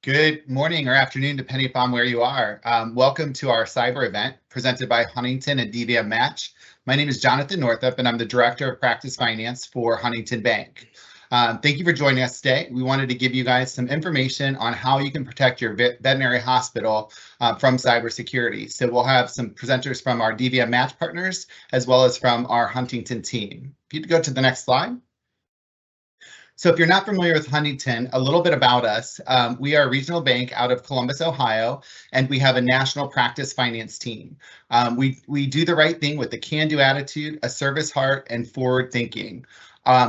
Good morning or afternoon, depending upon where you are. Welcome to our cyber event presented by Huntington and DVMmatch. My name is Jonathan Northup, and I'm the Director of Practice Finance for Huntington Bank. Thank you for joining us today. We wanted to give you guys some information on how you can protect your veterinary hospital from cybersecurity. So we'll have some presenters from our DVMmatch partners, as well as from our Huntington team. If you could go to the next slide. So if you're not familiar with Huntington, a little bit about us. We are a regional bank out of Columbus, Ohio, and we have a national practice finance team. We do the right thing with a can-do attitude, a service heart, and forward thinking.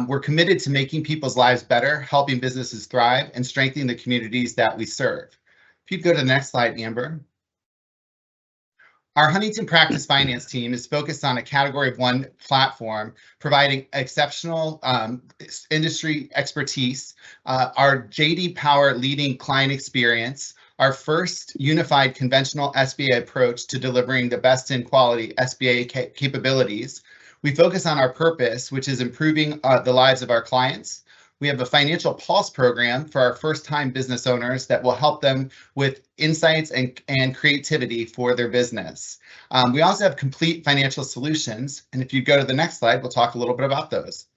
We're committed to making people's lives better, helping businesses thrive, and strengthening the communities that we serve. If you go to the next slide, Amber. Our Huntington Practice Finance team is focused on a Category 1 platform, providing exceptional industry expertise, our JD Power leading client experience, our first unified conventional SBA approach to delivering the best in quality SBA capabilities. We focus on our purpose, which is improving the lives of our clients. We have a financial pulse program for our first-time business owners that will help them with insights and creativity for their business. We also have complete financial solutions. And if you go to the next slide, we'll talk a little bit about those.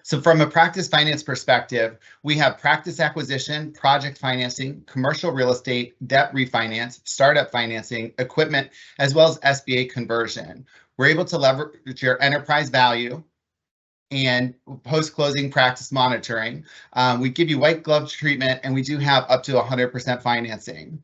So from a practice finance perspective, we have practice acquisition, project financing, commercial real estate, debt refinance, startup financing, equipment, as well as SBA conversion. We're able to leverage your enterprise value and post-closing practice monitoring. We give you white glove treatment, and we do have up to 100% financing.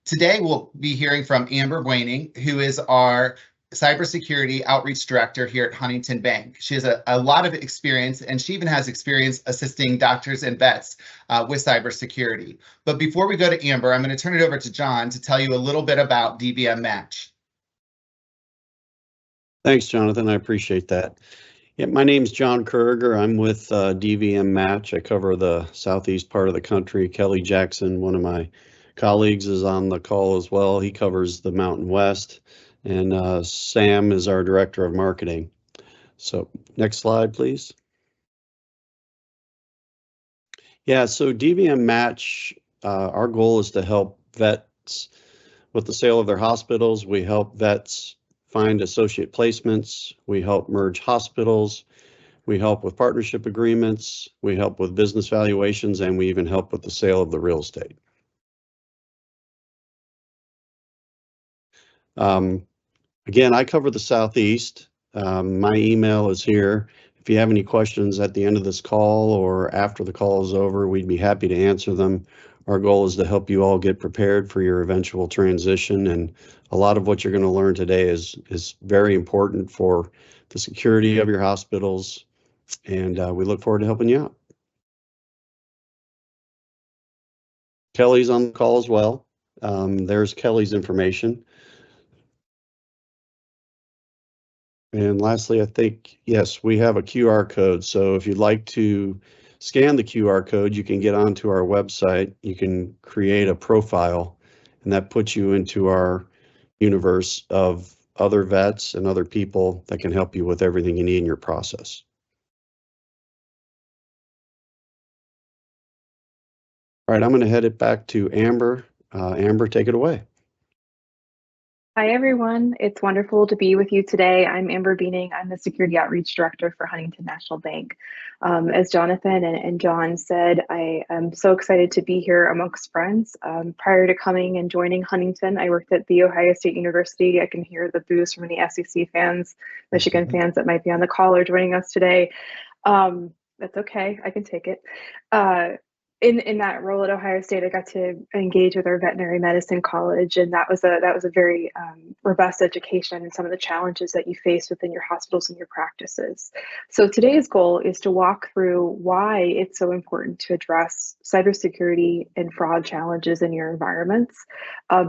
Today, we'll be hearing from Amber Buening, who is our cybersecurity outreach director here at Huntington Bank. She has a lot of experience, and she even has experience assisting doctors and vets with cybersecurity. But before we go to Amber, I'm going to turn it over to John to tell you a little bit about DVMmatch. Thanks, Jonathan. I appreciate that. Yeah, my name's John Kuriger. I'm with DVMmatch. I cover the southeast part of the country. Kelly Jackson, one of my colleagues, is on the call as well. He covers the Mountain West. And Sam is our director of marketing. So next slide, please. Yeah, so DVMmatch, our goal is to help vets with the sale of their hospitals. We help vets find associate placements. We help merge hospitals. We help with partnership agreements. We help with business valuations, and we even help with the sale of the real estate. Again, I cover the Southeast. My email is here. If you have any questions at the end of this call or after the call is over, we'd be happy to answer them. Our goal is to help you all get prepared for your eventual transition, and a lot of what you're going to learn today is very important for the security of your hospitals, and we look forward to helping you out. Kelly's on the call as well. There's Kelly's information. And lastly, I think, yes, we have a QR code. So if you'd like to scan the QR code, you can get onto our website. You can create a profile, and that puts you into our universe of other vets and other people that can help you with everything you need in your process. All right, I'm going to head it back to Amber. Amber, take it away. Hi, everyone. It's wonderful to be with you today. I'm Amber Buening. I'm the Security Outreach Director for Huntington National Bank. As Jonathan and John said, I am so excited to be here amongst friends. Prior to coming and joining Huntington, I worked at The Ohio State University. I can hear the boos from any SEC fans, Michigan fans that might be on the call or joining us today. That's okay. I can take it. In that role at Ohio State, I got to engage with our veterinary medicine college, and that was a very robust education and some of the challenges that you face within your hospitals and your practices. So today's goal is to walk through why it's so important to address cybersecurity and fraud challenges in your environments,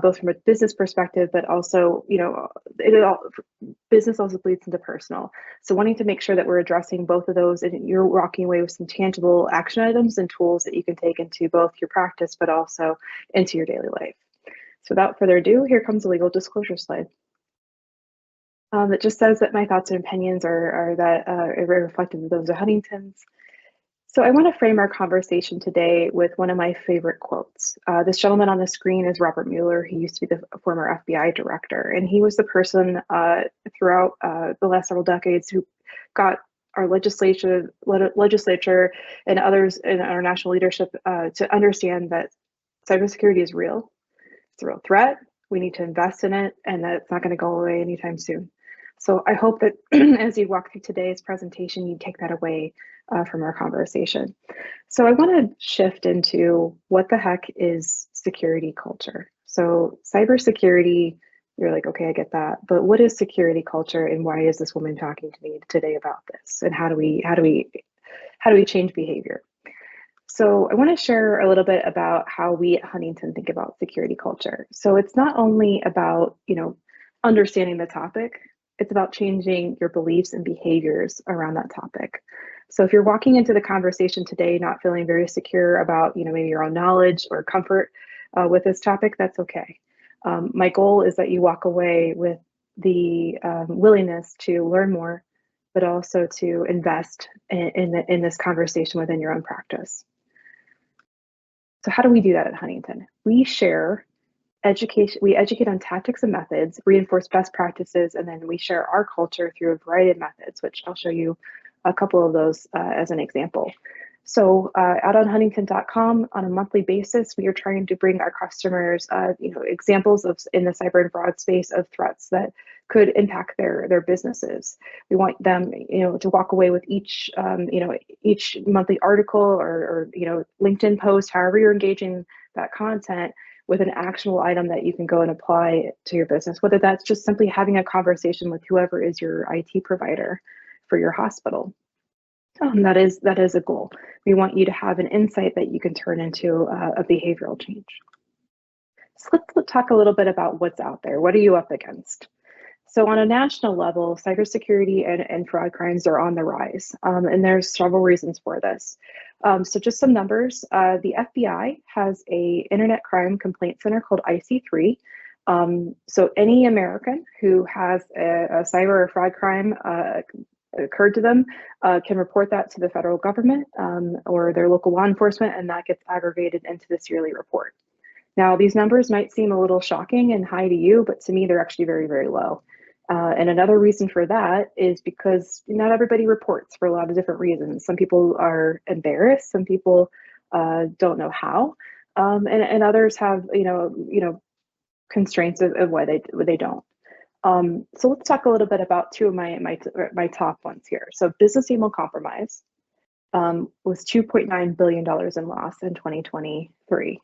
both from a business perspective, but also, business also bleeds into personal. So wanting to make sure that we're addressing both of those, and you're walking away with some tangible action items and tools that you can take into both your practice, but also into your daily life. So without further ado, here comes a legal disclosure slide. That just says that my thoughts and opinions are reflective of those of Huntington's. So I want to frame our conversation today with one of my favorite quotes. This gentleman on the screen is Robert Mueller. He used to be the former FBI director, and he was the person throughout the last several decades who got our legislature and others in our national leadership to understand that cybersecurity is real. It's a real threat. We need to invest in it, and that it's not going to go away anytime soon. So I hope that as you walk through today's presentation, you take that away from our conversation. So I want to shift into what the heck is security culture. So cybersecurity, you're like, okay, I get that, but what is security culture, and why is this woman talking to me today about this? And how do we change behavior? So I want to share a little bit about how we at Huntington think about security culture. So it's not only about, understanding the topic, it's about changing your beliefs and behaviors around that topic. So if you're walking into the conversation today not feeling very secure about, maybe your own knowledge or comfort with this topic, that's okay. My goal is that you walk away with the willingness to learn more, but also to invest in this conversation within your own practice. So how do we do that at Huntington? We share education, we educate on tactics and methods, reinforce best practices, and then we share our culture through a variety of methods, which I'll show you a couple of those as an example. So out on huntington.com on a monthly basis, we are trying to bring our customers, examples of in the cyber and fraud space of threats that could impact their businesses. We want them, to walk away with each monthly article or LinkedIn post, however you're engaging that content, with an actionable item that you can go and apply to your business, whether that's just simply having a conversation with whoever is your IT provider for your hospital. That is a goal. We want you to have an insight that you can turn into a behavioral change. So let's talk a little bit about what's out there. What are you up against? So on a national level, cybersecurity and fraud crimes are on the rise, and there's several reasons for this. So just some numbers, the FBI has a internet crime complaint center called IC3. So any American who has a cyber or fraud crime occurred to them can report that to the federal government or their local law enforcement, and that gets aggregated into this yearly report. Now, these numbers might seem a little shocking and high to you, but to me, they're actually very, very low. And another reason for that is because not everybody reports for a lot of different reasons. Some people are embarrassed, some people don't know how, and others have constraints of why they don't. So let's talk a little bit about two of my top ones here. So business email compromise was $2.9 billion in loss in 2023.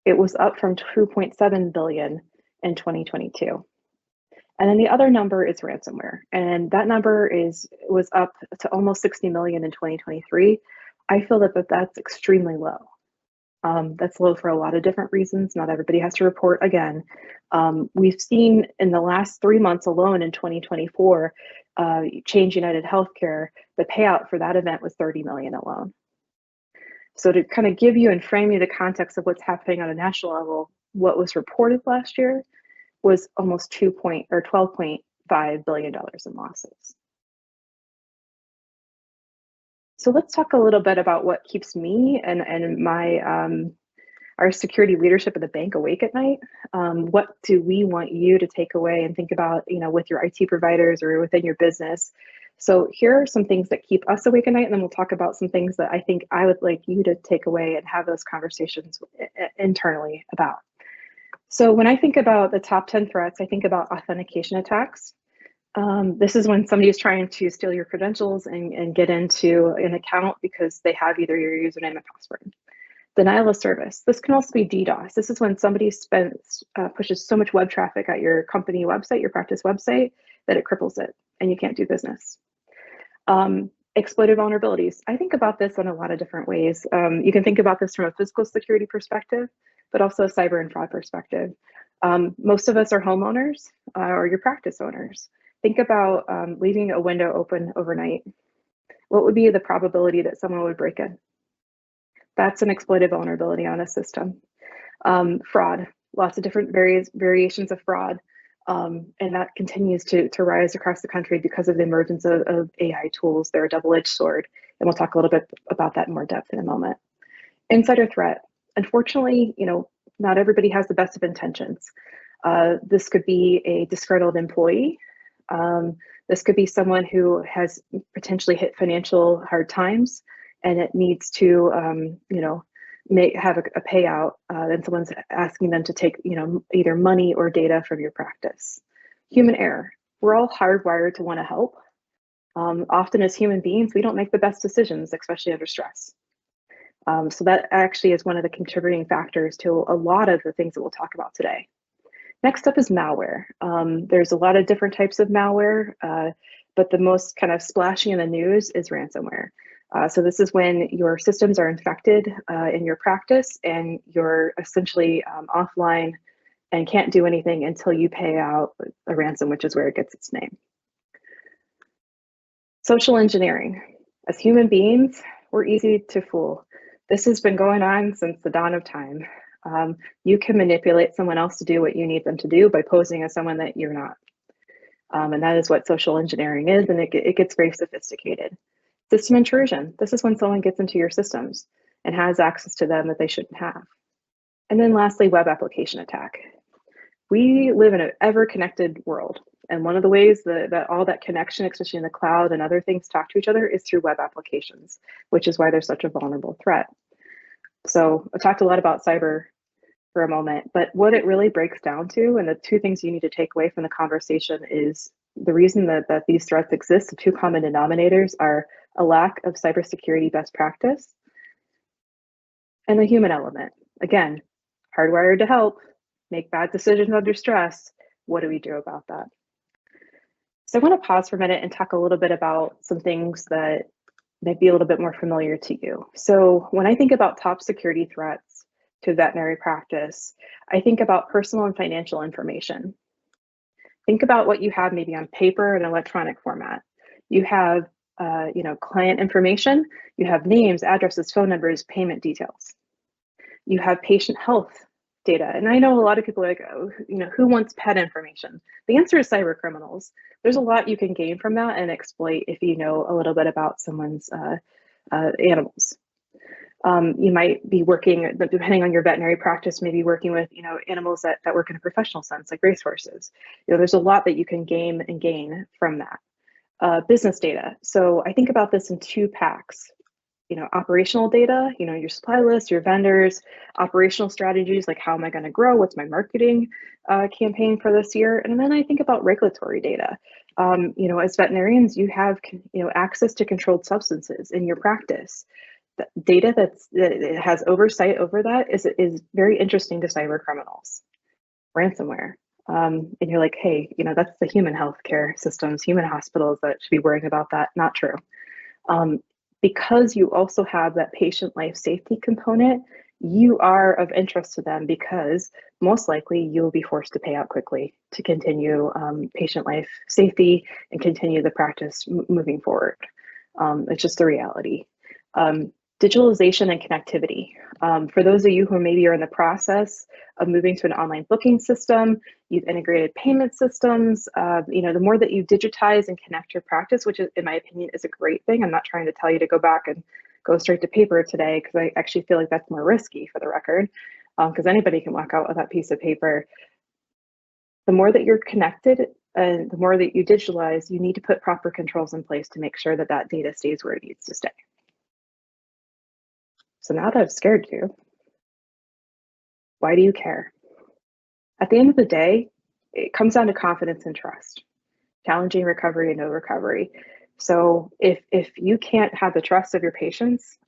It was up from $2.7 billion in 2022. And then the other number is ransomware, and that number was up to almost 60 million in 2023. I feel that that's extremely low. That's low for a lot of different reasons. Not everybody has to report again. We've seen in the last 3 months alone in 2024, Change United Healthcare, the payout for that event was 30 million alone. So to kind of give you and frame you the context of what's happening on a national level, what was reported last year was almost $12.5 billion in losses. So let's talk a little bit about what keeps me and my our security leadership at the bank awake at night. What do we want you to take away and think about, with your IT providers or within your business? So here are some things that keep us awake at night, and then we'll talk about some things that I think I would like you to take away and have those conversations internally about. So when I think about the top 10 threats, I think about authentication attacks. This is when somebody is trying to steal your credentials and get into an account because they have either your username and password. Denial of service. This can also be DDoS. This is when somebody pushes so much web traffic at your company website, your practice website, that it cripples it and you can't do business. Exploited vulnerabilities. I think about this in a lot of different ways. You can think about this from a physical security perspective, but also a cyber and fraud perspective. Most of us are homeowners or your practice owners. Think about leaving a window open overnight. What would be the probability that someone would break in? That's an exploited vulnerability on a system. Fraud, lots of different variations of fraud. And that continues to rise across the country because of the emergence of AI tools. They're a double-edged sword. And we'll talk a little bit about that in more depth in a moment. Insider threat. Unfortunately, not everybody has the best of intentions. This could be a disgruntled employee. This could be someone who has potentially hit financial hard times and it needs to, have a payout, and someone's asking them to take, either money or data from your practice. Human error. We're all hardwired to want to help. Often as human beings, we don't make the best decisions, especially under stress. So that actually is one of the contributing factors to a lot of the things that we'll talk about today. Next up is malware. There's a lot of different types of malware, but the most kind of splashy in the news is ransomware. So this is when your systems are infected in your practice and you're essentially offline and can't do anything until you pay out a ransom, which is where it gets its name. Social engineering. As human beings, we're easy to fool. This has been going on since the dawn of time. You can manipulate someone else to do what you need them to do by posing as someone that you're not. And that is what social engineering is, and it gets very sophisticated. System intrusion. This is when someone gets into your systems and has access to them that they shouldn't have. And then lastly, web application attack. We live in an ever-connected world. And one of the ways that all that connection, especially in the cloud and other things, talk to each other is through web applications, which is why they're such a vulnerable threat. So I talked a lot about cyber for a moment, but what it really breaks down to, and the two things you need to take away from the conversation is the reason that these threats exist, the two common denominators are a lack of cybersecurity best practice and the human element. Again, hardwired to help, make bad decisions under stress. What do we do about that? So I want to pause for a minute and talk a little bit about some things that might be a little bit more familiar to you. So when I think about top security threats to veterinary practice, I think about personal and financial information. Think about what you have maybe on paper and electronic format. You have client information, you have names, addresses, phone numbers, payment details. You have patient health data. And I know a lot of people are like, oh, who wants pet information? The answer is cyber criminals. There's a lot you can gain from that and exploit if you know a little bit about someone's animals. You might be working, depending on your veterinary practice, maybe working with animals that work in a professional sense, like racehorses. There's a lot that you can gain from that. Business data. So I think about this in two packs. Operational data, your supply list, your vendors, operational strategies, like how am I going to grow? What's my marketing campaign for this year? And then I think about regulatory data. As veterinarians, you have access to controlled substances in your practice. The data that has oversight over that is very interesting to cyber criminals. Ransomware. And you're like, hey, that's the human healthcare systems, human hospitals that should be worrying about that. Not true. Because you also have that patient life safety component, you are of interest to them because most likely you'll be forced to pay out quickly to continue patient life safety and continue the practice moving forward. It's just the reality. Digitalization and connectivity. For those of you who maybe are in the process of moving to an online booking system, you've integrated payment systems, the more that you digitize and connect your practice, which is, in my opinion, is a great thing. I'm not trying to tell you to go back and go straight to paper today, because I actually feel like that's more risky for the record, because anybody can walk out with that piece of paper. The more that you're connected and the more that you digitalize, you need to put proper controls in place to make sure that that data stays where it needs to stay. So now that I've scared you, why do you care? At the end of the day, it comes down to confidence and trust, challenging recovery and no recovery. So if you can't have the trust of your patients,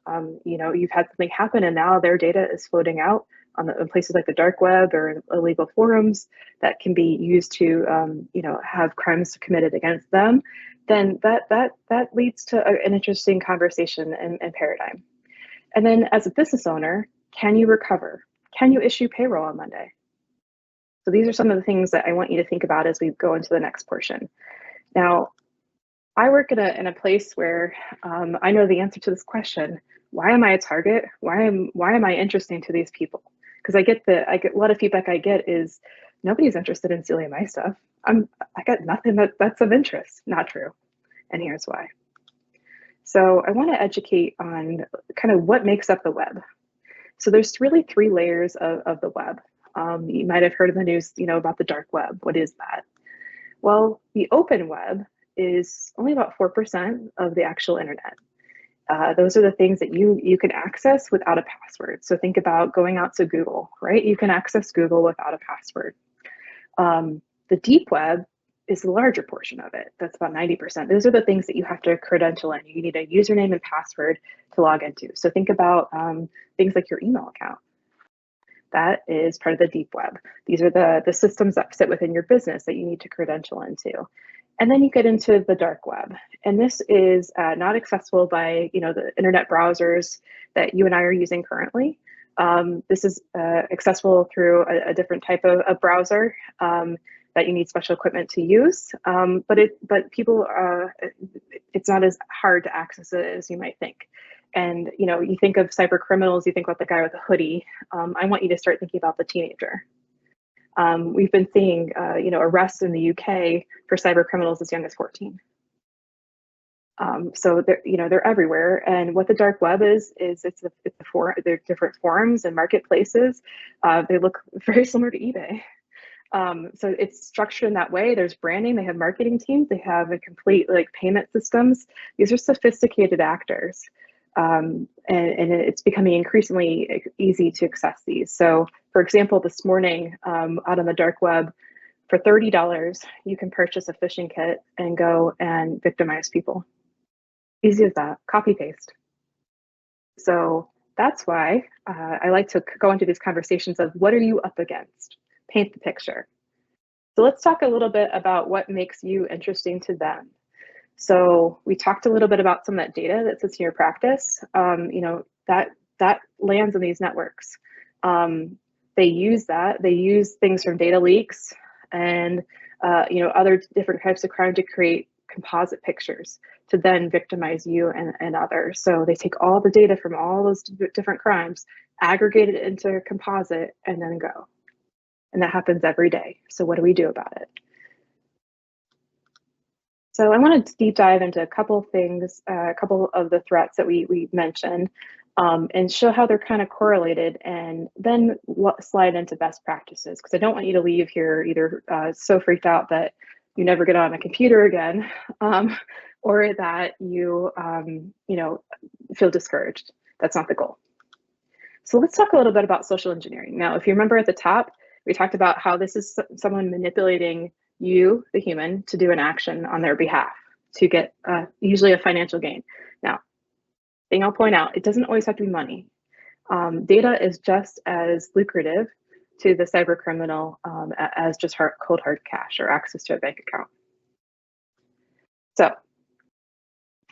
you've had something happen and now their data is floating out on places like the dark web or illegal forums that can be used to, have crimes committed against them, then that leads to an interesting conversation and paradigm. And then as a business owner, can you recover? Can you issue payroll on Monday? So these are some of the things that I want you to think about as we go into the next portion. Now, I work in a place where I know the answer to this question. Why am I a target? Why am I interesting to these people? Because I get a lot of feedback I get is nobody's interested in stealing my stuff. I got nothing that's of interest. Not true. And here's why. So I want to educate on kind of what makes up the web. So there's really 3 layers of the web. You might have heard in the news, about the dark web. What is that? Well, the open web is only about 4% of the actual internet. Those are the things that you can access without a password. So think about going out to Google, right? You can access Google without a password. The deep web is the larger portion of it. That's about 90%. Those are the things that you have to credential in. You need a username and password to log into. So think about things like your email account. That is part of the deep web. These are the systems that sit within your business that you need to credential into. And then you get into the dark web. And this is not accessible by the internet browsers that you and I are using currently. This is accessible through a different type of browser that you need special equipment to use. But people, it's not as hard to access it as you might think. And you think of cyber criminals, you think about the guy with the hoodie. I want you to start thinking about the teenager. We've been seeing arrests in the UK for cyber criminals as young as 14. So they're everywhere. And what the dark web is they're different forums and marketplaces. They look very similar to eBay. So it's structured in that way. There's branding, they have marketing teams, they have a complete payment systems. These are sophisticated actors. And it's becoming increasingly easy to access these. So for example, this morning out on the dark web, for $30, you can purchase a phishing kit and go and victimize people. Easy as that, copy paste. So that's why I like to go into these conversations of what are you up against? Paint the picture. So let's talk a little bit about what makes you interesting to them. So we talked a little bit about some of that data that sits in your practice. That lands in these networks. They use that. They use things from data leaks and other different types of crime to create composite pictures to then victimize you and others. So they take all the data from all those different crimes, aggregate it into a composite, and then go. And that happens every day. So what do we do about it? So I want to deep dive into a couple of things, a couple of the threats that we mentioned, and show how they're kind of correlated, and then slide into best practices, because I don't want you to leave here either so freaked out that you never get on a computer again, or that you feel discouraged. That's not the goal. So let's talk a little bit about social engineering. Now, if you remember at the top, we talked about how this is someone manipulating you, the human, to do an action on their behalf to get usually a financial gain. Now, thing I'll point out, it doesn't always have to be money. Data is just as lucrative to the cyber criminal as just cold hard cash or access to a bank account. So,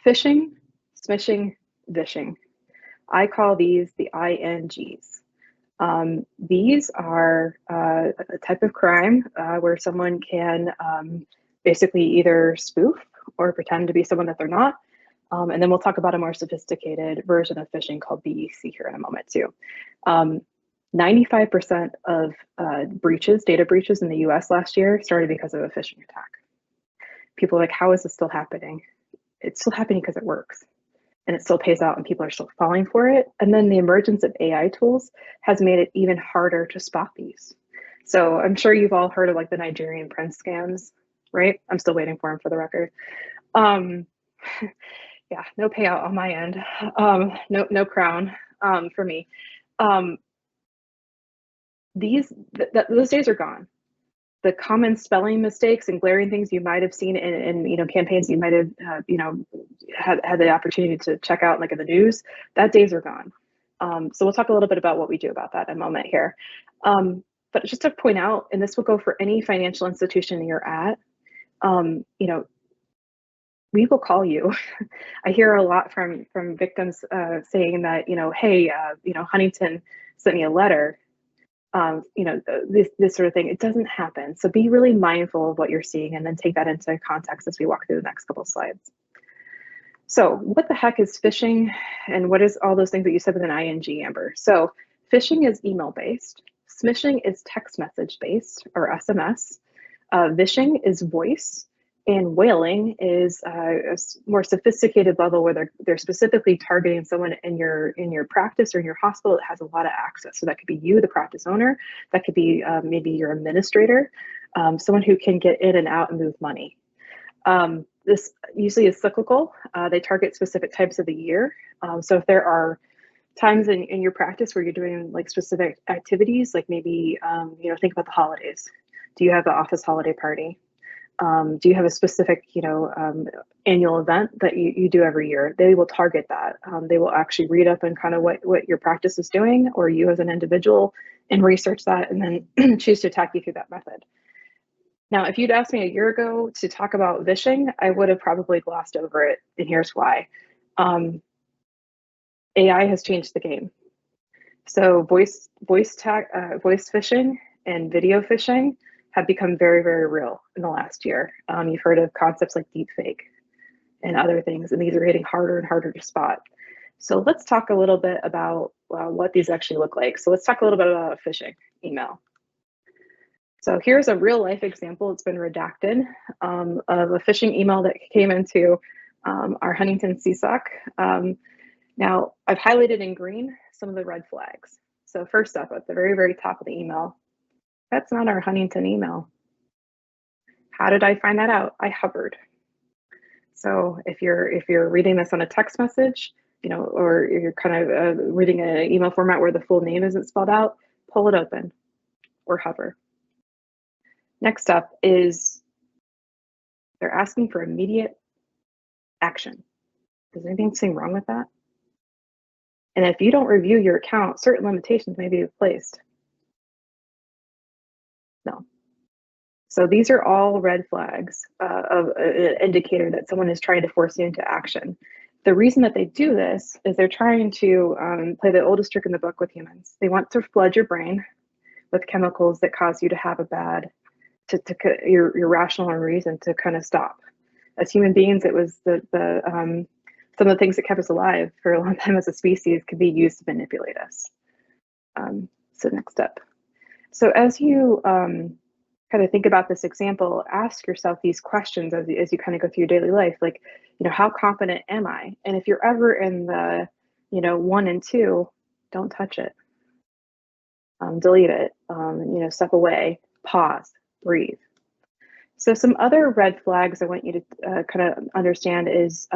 phishing, smishing, vishing. I call these the INGs. These are a type of crime where someone can basically either spoof or pretend to be someone that they're not. And then we'll talk about a more sophisticated version of phishing called BEC here in a moment too. 95% of data breaches in the US last year started because of a phishing attack. People are like, how is this still happening? It's still happening because it works. And it still pays out and people are still falling for it. And then the emergence of AI tools has made it even harder to spot these. So I'm sure you've all heard of the Nigerian prince scams, right? I'm still waiting for them for the record. Yeah, no payout on my end. No crown for me. Those days are gone. The common spelling mistakes and glaring things you might have seen in campaigns you might have had the opportunity to check out in the news, that days are gone. So we'll talk a little bit about what we do about that in a moment here. But just to point out, and this will go for any financial institution you're at, we will call you. I hear a lot from victims saying that, hey, Huntington sent me a letter. This sort of thing, it doesn't happen. So be really mindful of what you're seeing and then take that into context as we walk through the next couple of slides. So what the heck is phishing, and what is all those things that you said with an ING, Amber? So phishing is email-based, smishing is text message-based or SMS, vishing is voice, And whaling is a more sophisticated level where they're specifically targeting someone in your practice or in your hospital that has a lot of access. So that could be you, the practice owner. That could be maybe your administrator, someone who can get in and out and move money. This usually is cyclical. They target specific types of the year. So if there are times in your practice where you're doing like specific activities, like maybe think about the holidays. Do you have the office holiday party? Do you have a specific, annual event that you do every year? They will target that. They will actually read up on kind of what your practice is doing, or you as an individual, and research that, and then choose to attack you through that method. Now, if you'd asked me a year ago to talk about vishing, I would have probably glossed over it, and here's why. AI has changed the game. So voice phishing and video phishing have become very, very real in the last year. You've heard of concepts like deepfake and other things, and these are getting harder and harder to spot. So let's talk a little bit about what these actually look like. So let's talk a little bit about a phishing email. So here's a real life example. It's been redacted of a phishing email that came into our Huntington CSOC. Now I've highlighted in green some of the red flags. So first up, at the very, very top of the email, that's not our Huntington email. How did I find that out? I hovered. So if you're reading this on a text message, or you're kind of reading an email format where the full name isn't spelled out, pull it open or hover. Next up is they're asking for immediate action. Does anything seem wrong with that? And if you don't review your account, certain limitations may be placed. No. So these are all red flags of an indicator that someone is trying to force you into action. The reason that they do this is they're trying to play the oldest trick in the book with humans. They want to flood your brain with chemicals that cause you to have a bad, your rational reason to kind of stop. As human beings, it was some of the things that kept us alive for a long time as a species could be used to manipulate us. So next up. So as you kind of think about this example, ask yourself these questions as you kind of go through your daily life, like, how confident am I? And if you're ever in the, 1 and 2, don't touch it. Delete it, step away, pause, breathe. So some other red flags I want you to kind of understand is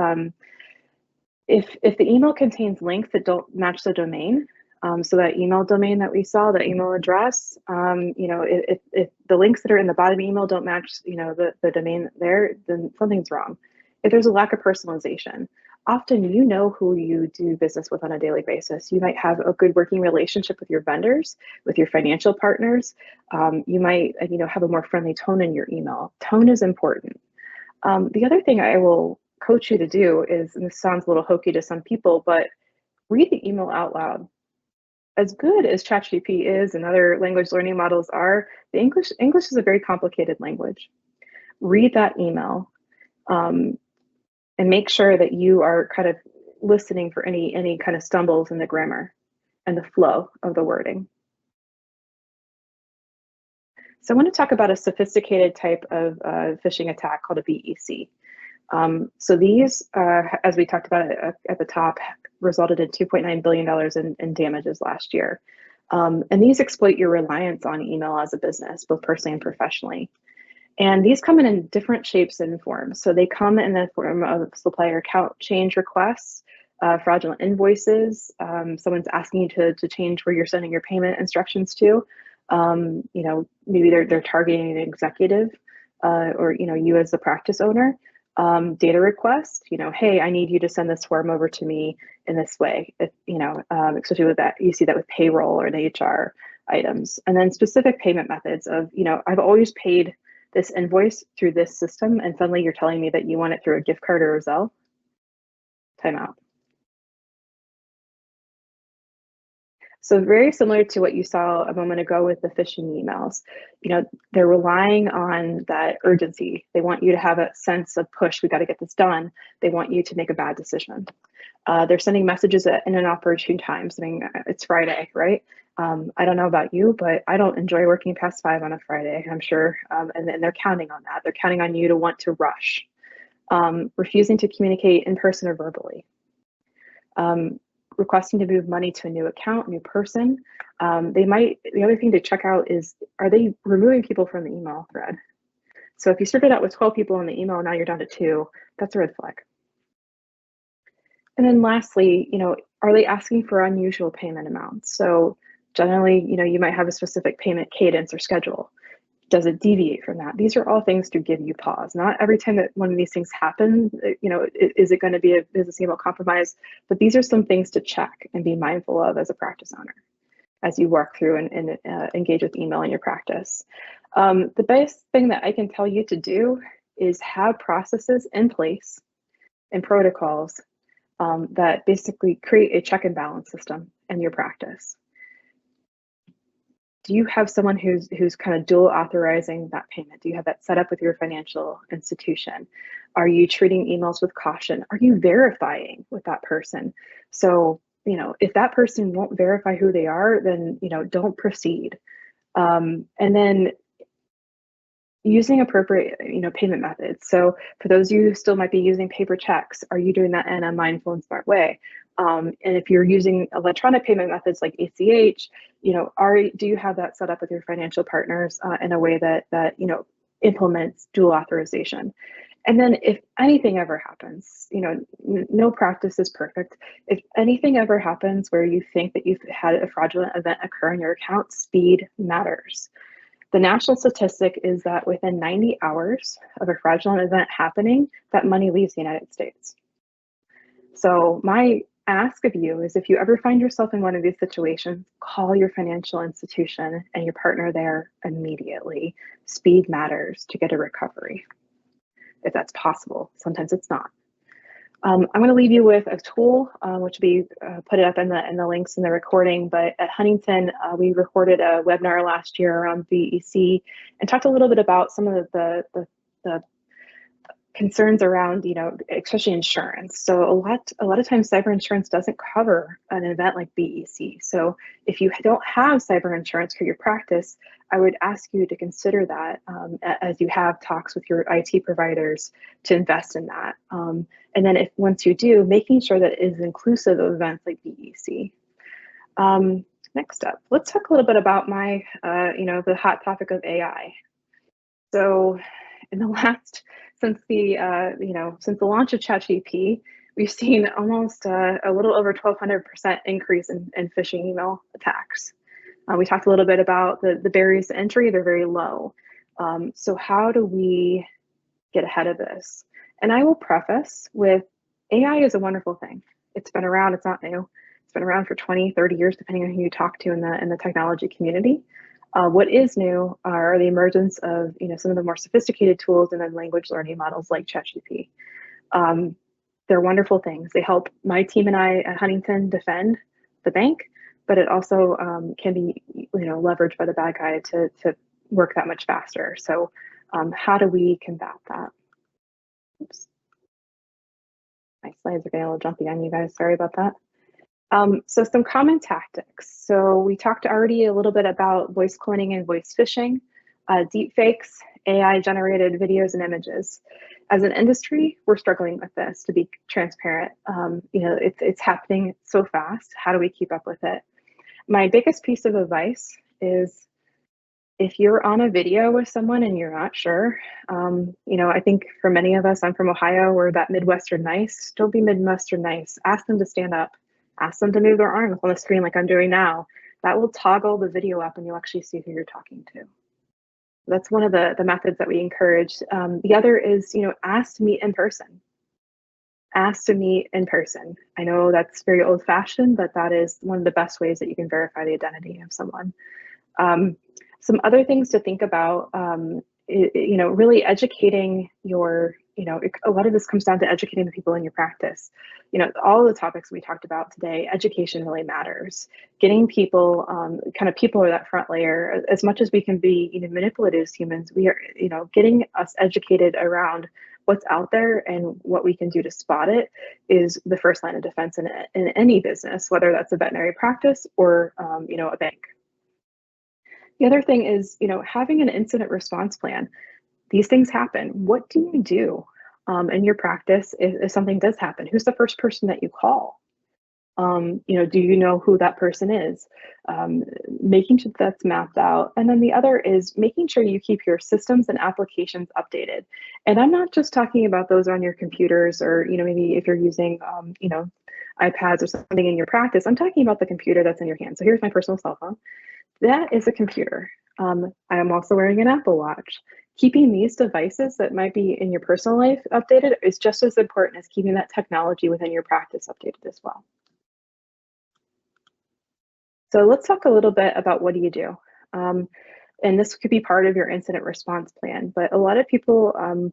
if the email contains links that don't match the domain, so that email domain that we saw, that email address, if the links that are in the bottom email don't match, the domain there, then something's wrong. If there's a lack of personalization, often who you do business with on a daily basis. You might have a good working relationship with your vendors, with your financial partners. You might, have a more friendly tone in your email. Tone is important. The other thing I will coach you to do is, and this sounds a little hokey to some people, but read the email out loud. As good as ChatGPT is and other language learning models are, the English is a very complicated language. Read that email and make sure that you are kind of listening for any kind of stumbles in the grammar and the flow of the wording. So I want to talk about a sophisticated type of phishing attack called a BEC. So these, as we talked about at the top, resulted in $2.9 billion in damages last year. And these exploit your reliance on email as a business, both personally and professionally. And these come in different shapes and forms. So they come in the form of supplier account change requests, fraudulent invoices, someone's asking you to change where you're sending your payment instructions to. Maybe they're targeting an executive or you as the practice owner. Data request, hey, I need you to send this form over to me in this way. If, especially with that, you see that with payroll or the HR items. And then specific payment methods of, I've always paid this invoice through this system, and suddenly you're telling me that you want it through a gift card or a Zelle. Time out. So very similar to what you saw a moment ago with the phishing emails, they're relying on that urgency. They want you to have a sense of push, we got to get this done. They want you to make a bad decision. They're sending messages in an opportune time, saying it's Friday, right? I don't know about you, but I don't enjoy working past 5 on a Friday, I'm sure. And they're counting on that. They're counting on you to want to rush. Refusing to communicate in person or verbally. Requesting to move money to a new account, new person. The other thing to check out is, are they removing people from the email thread? So if you started out with 12 people in the email, now you're down to 2, that's a red flag. And then lastly, are they asking for unusual payment amounts? So generally, you might have a specific payment cadence or schedule. Does it deviate from that? These are all things to give you pause. Not every time that one of these things happen, is it going to be a business email compromise? But these are some things to check and be mindful of as a practice owner as you work through and engage with email in your practice. The best thing that I can tell you to do is have processes in place and protocols that basically create a check and balance system in your practice. Do you have someone who's kind of dual authorizing that payment? Do you have that set up with your financial institution? Are you treating emails with caution? Are you verifying with that person? So, if that person won't verify who they are, then, don't proceed. And then using appropriate, payment methods. So for those of you who still might be using paper checks, are you doing that in a mindful and smart way? And if you're using electronic payment methods like ACH, do you have that set up with your financial partners in a way that implements dual authorization? And then if anything ever happens, no practice is perfect. If anything ever happens where you think that you've had a fraudulent event occur in your account, speed matters. The national statistic is that within 90 hours of a fraudulent event happening, that money leaves the United States. So my ask of you is, if you ever find yourself in one of these situations, call your financial institution and your partner there immediately. Speed matters to get a recovery, if that's possible. Sometimes it's not. I'm going to leave you with a tool, which will be put it up in the links in the recording. But at Huntington, we recorded a webinar last year around VEC and talked a little bit about some of the concerns around, especially insurance. So a lot of times cyber insurance doesn't cover an event like BEC. So if you don't have cyber insurance for your practice, I would ask you to consider that as you have talks with your IT providers to invest in that. And then once you do, making sure that it is inclusive of events like BEC. Next up, let's talk a little bit about the hot topic of AI. So in the last, since the launch of ChatGPT, we've seen almost a little over 1,200% increase in phishing email attacks. We talked a little bit about the barriers to entry; they're very low. So how do we get ahead of this? And I will preface with, AI is a wonderful thing. It's been around; it's not new. It's been around for 20, 30 years, depending on who you talk to in the technology community. What is new are the emergence of some of the more sophisticated tools and then language learning models like ChatGPT. They're wonderful things. They help my team and I at Huntington defend the bank, but it also can be leveraged by the bad guy to work that much faster. So how do we combat that? Oops. My slides are getting a little jumpy on you guys. Sorry about that. So some common tactics. So we talked already a little bit about voice cloning and voice phishing, deep fakes, AI generated videos and images. As an industry, we're struggling with this, to be transparent. It's happening so fast. How do we keep up with it? My biggest piece of advice is, if you're on a video with someone and you're not sure, I think for many of us, I'm from Ohio, we're that Midwestern nice. Don't be Midwestern nice. Ask them to stand up. Ask them to move their arms on the screen like I'm doing now. That will toggle the video up and you'll actually see who you're talking to. That's one of the methods that we encourage. The other is, ask to meet in person. Ask to meet in person. I know that's very old fashioned, but that is one of the best ways that you can verify the identity of someone. Some other things to think about, really educating your, a lot of this comes down to educating the people in your practice. All the topics we talked about today, education really matters. Getting people, people are that front layer. As much as we can be, manipulative as humans, we are, getting us educated around what's out there and what we can do to spot it is the first line of defense in any business, whether that's a veterinary practice or a bank. The other thing is, having an incident response plan. These things happen. What do you do in your practice if something does happen? Who's the first person that you call? Do you know who that person is? Making sure that's mapped out. And then the other is making sure you keep your systems and applications updated. And I'm not just talking about those on your computers or, maybe if you're using, iPads or something in your practice. I'm talking about the computer that's in your hand. So here's my personal cell phone. That is a computer. I am also wearing an Apple Watch. Keeping these devices that might be in your personal life updated is just as important as keeping that technology within your practice updated as well. So let's talk a little bit about what do you do. And this could be part of your incident response plan, but a lot of people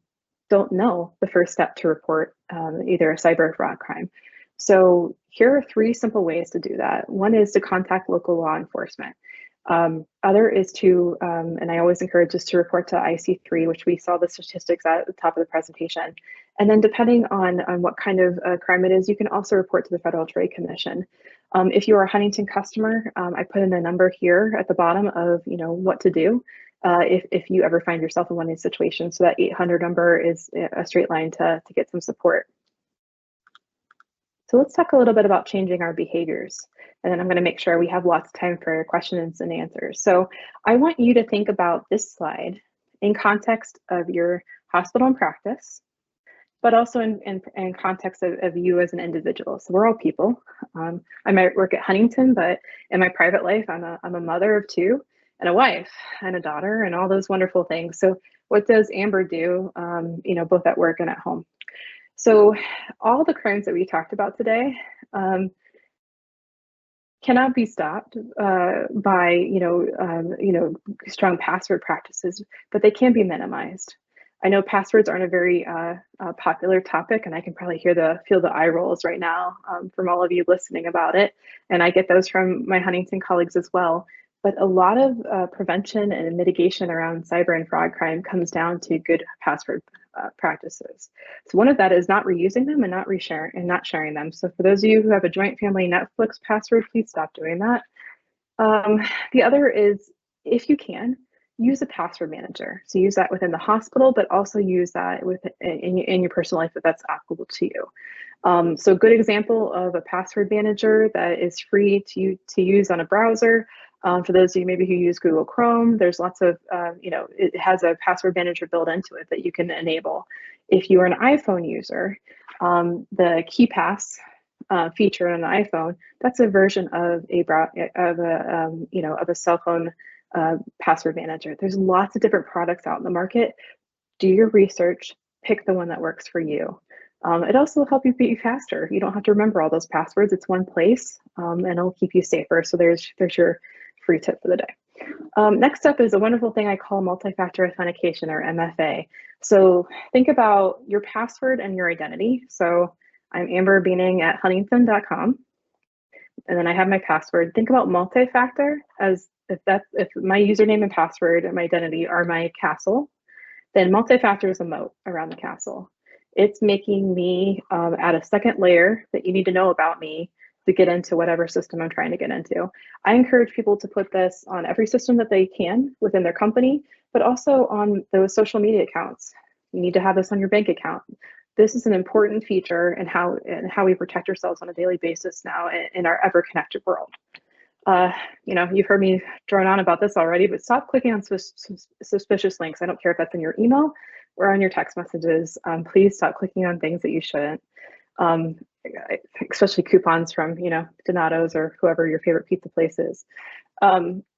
don't know the first step to report either a cyber or fraud crime. So here are 3 simple ways to do that. One is to contact local law enforcement. Other is to, and I always encourage us to report to IC3, which we saw the statistics at the top of the presentation. And then depending on what kind of crime it is, you can also report to the Federal Trade Commission. If you are a Huntington customer, I put in a number here at the bottom of what to do if you ever find yourself in one of these situations. So that 800 number is a straight line to get some support. So let's talk a little bit about changing our behaviors. And then I'm going to make sure we have lots of time for questions and answers. So I want you to think about this slide in context of your hospital and practice, but also in context of you as an individual. So we're all people. I might work at Huntington, but in my private life, I'm a mother of 2 and a wife and a daughter and all those wonderful things. So what does Amber do, both at work and at home? So all the crimes that we talked about today cannot be stopped by strong password practices, but they can be minimized. I know passwords aren't a very popular topic, and I can probably feel the eye rolls right now from all of you listening about it, and I get those from my Huntington colleagues as well. But a lot of prevention and mitigation around cyber and fraud crime comes down to good password practices. So one of that is not reusing them and not sharing them. So for those of you who have a joint family Netflix password, please stop doing that. The other is, if you can, use a password manager. So use that within the hospital, but also use that in your personal life if that's applicable to you. So a good example of a password manager that is free to use on a browser. For those of you maybe who use Google Chrome, there's lots of, it has a password manager built into it that you can enable. If you are an iPhone user, the KeyPass feature on an iPhone, that's a version of a cell phone password manager. There's lots of different products out in the market. Do your research, pick the one that works for you. It also will help you be faster. You don't have to remember all those passwords. It's one place, and it'll keep you safer. So there's your free tip for the day. Next up is a wonderful thing I call multi-factor authentication, or MFA. So think about your password and your identity. So I'm Amber Buening at huntington.com, and then I have my password. Think about multi-factor as if my username and password and my identity are my castle, then multi-factor is a moat around the castle. It's making me add a second layer that you need to know about me to get into whatever system I'm trying to get into. I encourage people to put this on every system that they can within their company, but also on those social media accounts. You need to have this on your bank account. This is an important feature in how we protect ourselves on a daily basis now in our ever connected world. You've heard me drone on about this already, but stop clicking on suspicious links. I don't care if that's in your email or on your text messages. Please stop clicking on things that you shouldn't, especially coupons from, Donato's or whoever your favorite pizza place is.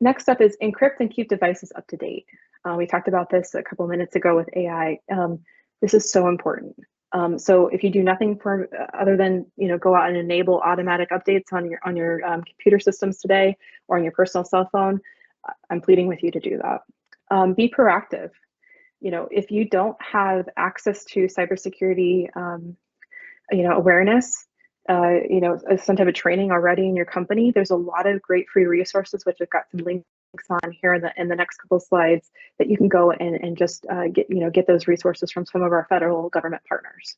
Next up is encrypt and keep devices up to date. We talked about this a couple minutes ago with AI. This is so important. So if you do nothing other than go out and enable automatic updates on your computer systems today or on your personal cell phone, I'm pleading with you to do that. Be proactive. If you don't have access to cybersecurity, awareness, some type of training already in your company, there's a lot of great free resources which have got some links on here in the next couple of slides that you can go and just get those resources from some of our federal government partners.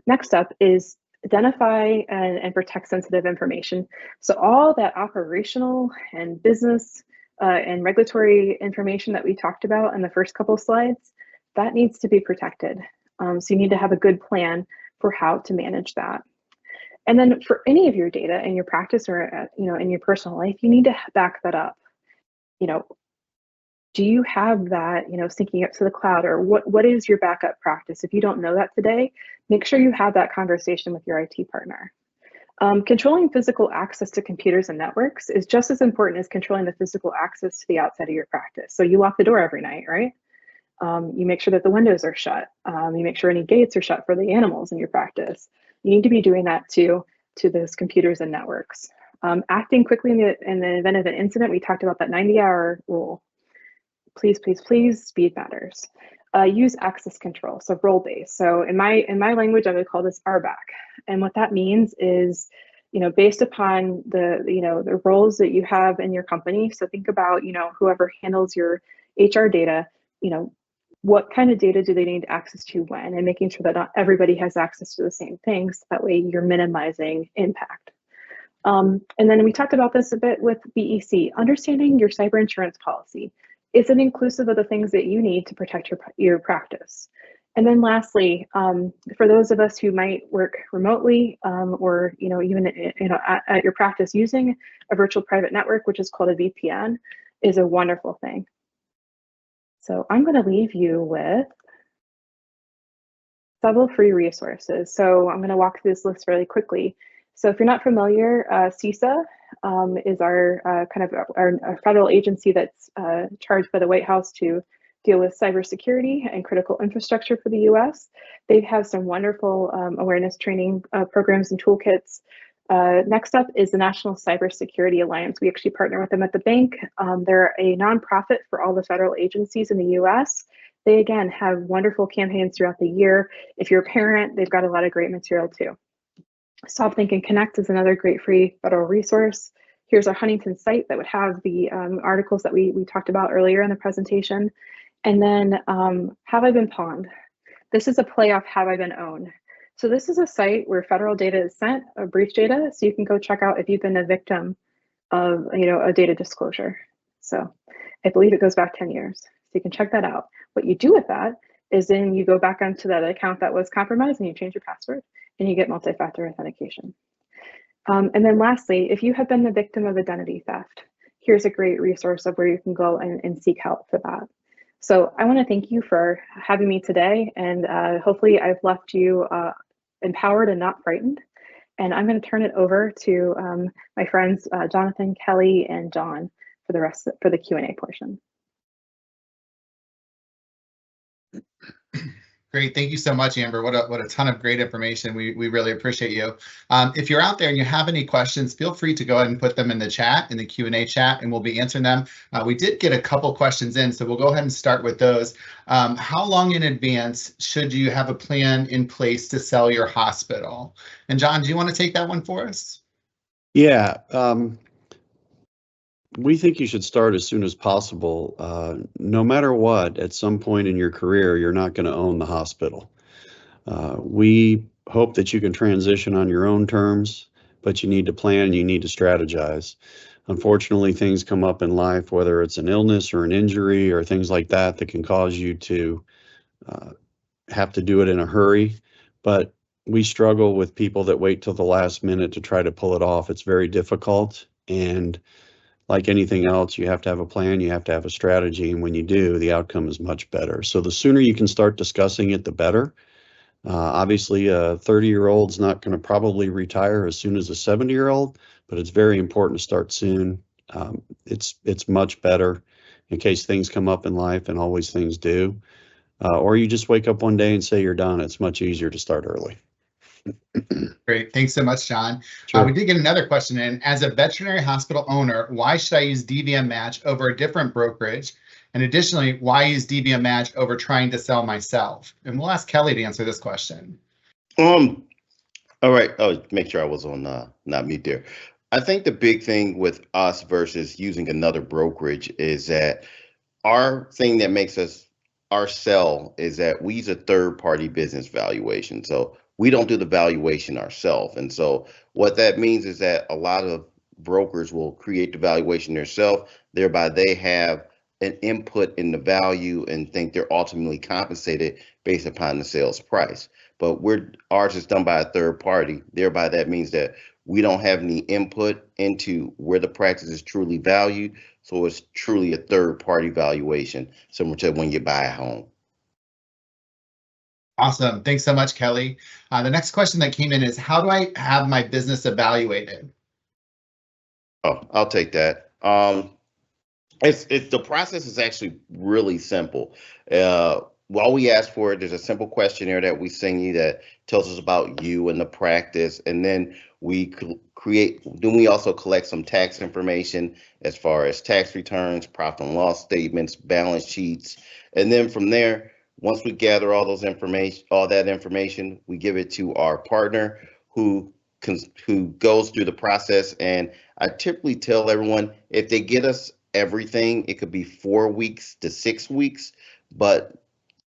Next up is identify and protect sensitive information. So all that operational and business and regulatory information that we talked about in the first couple of slides, that needs to be protected. So you need to have a good plan for how to manage that. And then for any of your data in your practice or in your personal life, you need to back that up. Do you have that syncing up to the cloud, or what is your backup practice? If you don't know that today, make sure you have that conversation with your IT partner. Controlling physical access to computers and networks is just as important as controlling the physical access to the outside of your practice. So you lock the door every night, right? You make sure that the windows are shut. You make sure any gates are shut for the animals in your practice. You need to be doing that too to those computers and networks. Acting quickly in the event of an incident, we talked about that 90-hour rule. Please, please, please, speed matters. Use access control, so role-based. So in my language, I would call this RBAC. And what that means is, based upon the roles that you have in your company. So think about, whoever handles your HR data, what kind of data do they need access to when, and making sure that not everybody has access to the same things. That way you're minimizing impact. And then we talked about this a bit with BEC, understanding your cyber insurance policy. Is it inclusive of the things that you need to protect your practice? And then lastly, for those of us who might work remotely or even at your practice, using a virtual private network, which is called a VPN, is a wonderful thing. So I'm going to leave you with several free resources. So I'm going to walk through this list really quickly. So if you're not familiar, CISA is our our federal agency that's charged by the White House to deal with cybersecurity and critical infrastructure for the US. They have some wonderful awareness training programs and toolkits. Next up is the National Cybersecurity Alliance. We actually partner with them at the bank. They're a nonprofit for all the federal agencies in the US. They, again, have wonderful campaigns throughout the year. If you're a parent, they've got a lot of great material too. Stop Think and Connect is another great free federal resource. Here's our Huntington site that would have the articles that we talked about earlier in the presentation. And then Have I Been Pawned? This is a play off Have I Been Owned? So this is a site where federal data is sent, breach data, so you can go check out if you've been a victim of a data disclosure. So I believe it goes back 10 years. So you can check that out. What you do with that is then you go back onto that account that was compromised and you change your password and you get multi-factor authentication. And then lastly, if you have been the victim of identity theft, here's a great resource of where you can go and seek help for that. So I want to thank you for having me today, and hopefully I've left you empowered and not frightened. And I'm going to turn it over to my friends Jonathan, Kelly, and John for the Q&A portion. Great. Thank you so much, Amber. What a ton of great information. We really appreciate you. If you're out there and you have any questions, feel free to go ahead and put them in the chat, in the Q&A chat, and we'll be answering them. We did get a couple questions in, so we'll go ahead and start with those. How long in advance should you have a plan in place to sell your hospital? And John, do you want to take that one for us? Yeah. We think you should start as soon as possible. No matter what, at some point in your career, you're not going to own the hospital. We hope that you can transition on your own terms, but you need to plan and you need to strategize. Unfortunately, things come up in life, whether it's an illness or an injury or things like that, that can cause you to have to do it in a hurry. But we struggle with people that wait till the last minute to try to pull it off. It's very difficult. And like anything else, you have to have a plan, you have to have a strategy, and when you do, the outcome is much better. So the sooner you can start discussing it, the better. Obviously, a 30-year-old's not going to probably retire as soon as a 70-year-old, but it's very important to start soon. It's much better in case things come up in life, and always things do. Or you just wake up one day and say you're done. It's much easier to start early. Great. Thanks so much, John. Sure. We did get another question in. As a veterinary hospital owner, why should I use DVMmatch over a different brokerage? And additionally, why use DVMmatch over trying to sell myself? And we'll ask Kelly to answer this question. All right. Oh, make sure I was on not mute there. I think the big thing with us versus using another brokerage is that our thing that makes us our sell is that we use a third party business valuation. So we don't do the valuation ourselves. And so what that means is that a lot of brokers will create the valuation themselves, thereby they have an input in the value and think they're ultimately compensated based upon the sales price. But ours is done by a third party, thereby that means that we don't have any input into where the practice is truly valued. So it's truly a third party valuation, similar to when you buy a home. Awesome. Thanks so much, Kelly. The next question that came in is, how do I have my business evaluated? Oh, I'll take that. It's the process is actually really simple. While we ask for it, there's a simple questionnaire that we send you that tells us about you and the practice, and then we we also collect some tax information as far as tax returns, profit and loss statements, balance sheets, and then from there, once we gather all that information, we give it to our partner who goes through the process. And I typically tell everyone, if they get us everything, it could be 4 weeks to 6 weeks, but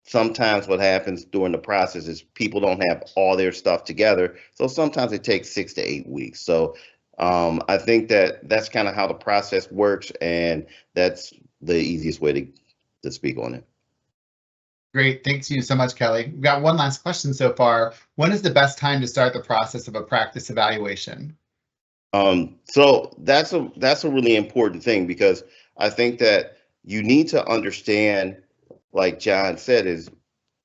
sometimes what happens during the process is people don't have all their stuff together. So sometimes it takes 6 to 8 weeks. So I think that's kind of how the process works, and that's the easiest way to speak on it. Great. Thanks you so much, Kelly. We've got one last question so far. When is the best time to start the process of a practice evaluation? So that's a really important thing, because I think that you need to understand, like John said, is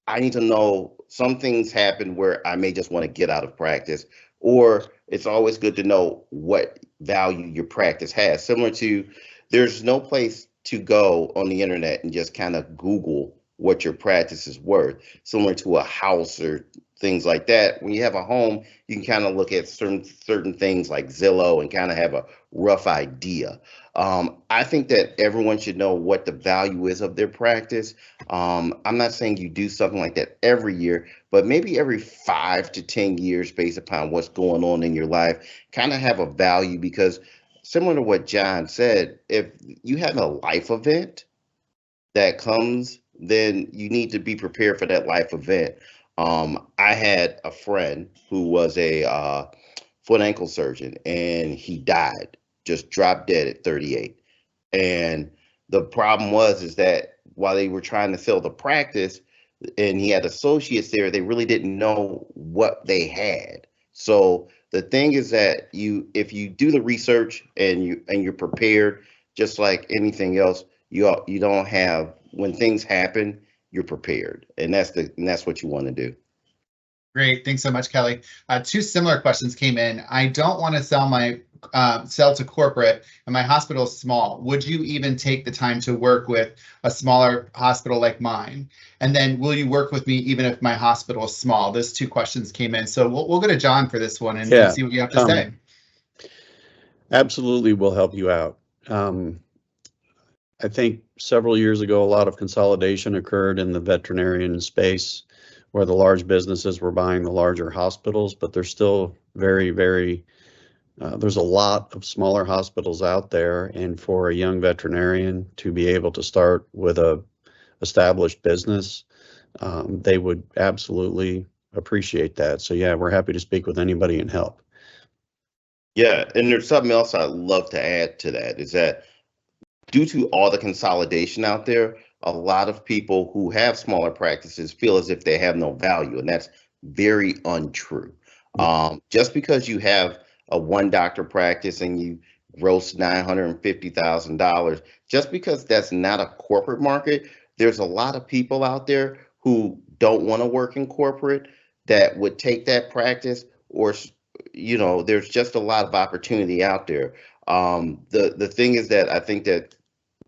I need to know some things happen where I may just want to get out of practice, or it's always good to know what value your practice has. Similar to, there's no place to go on the internet and just kind of Google what your practice is worth, similar to a house or things like that. When you have a home, you can kind of look at certain things like Zillow and kind of have a rough idea. I think that everyone should know what the value is of their practice. I'm not saying you do something like that every year, but maybe every 5 to 10 years, based upon what's going on in your life, kind of have a value. Because similar to what John said, if you have a life event that comes, then you need to be prepared for that life event. I had a friend who was a foot ankle surgeon, and he died, just dropped dead at 38. And the problem is that while they were trying to sell the practice and he had associates there, they really didn't know what they had. So the thing is that if you do the research and you're prepared, just like anything else, you don't have, when things happen, you're prepared, and that's what you want to do. Great, thanks so much, Kelly. 2 similar questions came in. I don't want to sell to corporate, and my hospital is small. Would you even take the time to work with a smaller hospital like mine? And then, will you work with me even if my hospital is small? Those 2 questions came in, so we'll go to John for this one and see what you have to say. Absolutely, we'll help you out. I think several years ago, a lot of consolidation occurred in the veterinarian space, where the large businesses were buying the larger hospitals, but there's still there's a lot of smaller hospitals out there. And for a young veterinarian to be able to start with a established business, they would absolutely appreciate that. So yeah, we're happy to speak with anybody and help. Yeah, and there's something else I'd love to add to that, is that due to all the consolidation out there, a lot of people who have smaller practices feel as if they have no value, and that's very untrue. Just because you have a 1-doctor practice and you gross $950,000, just because that's not a corporate market, there's a lot of people out there who don't want to work in corporate that would take that practice, or there's just a lot of opportunity out there. The thing is that I think that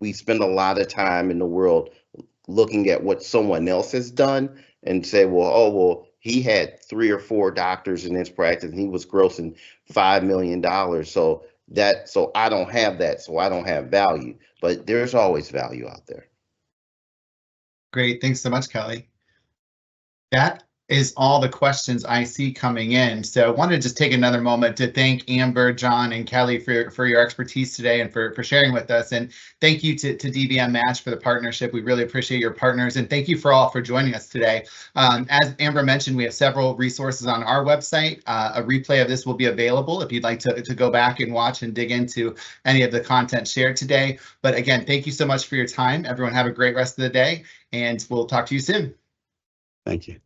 we spend a lot of time in the world looking at what someone else has done and say, well, he had 3 or 4 doctors in his practice and he was grossing $5 million. So I don't have that, so I don't have value. But there's always value out there. Great, thanks so much, Kelly. That is all the questions I see coming in. So I wanted to just take another moment to thank Amber, John, and Kelly for your expertise today and for sharing with us. And thank you to DVMmatch for the partnership. We really appreciate your partners. And thank you for all for joining us today. As Amber mentioned, we have several resources on our website. A replay of this will be available if you'd like to go back and watch and dig into any of the content shared today. But again, thank you so much for your time. Everyone have a great rest of the day, and we'll talk to you soon. Thank you.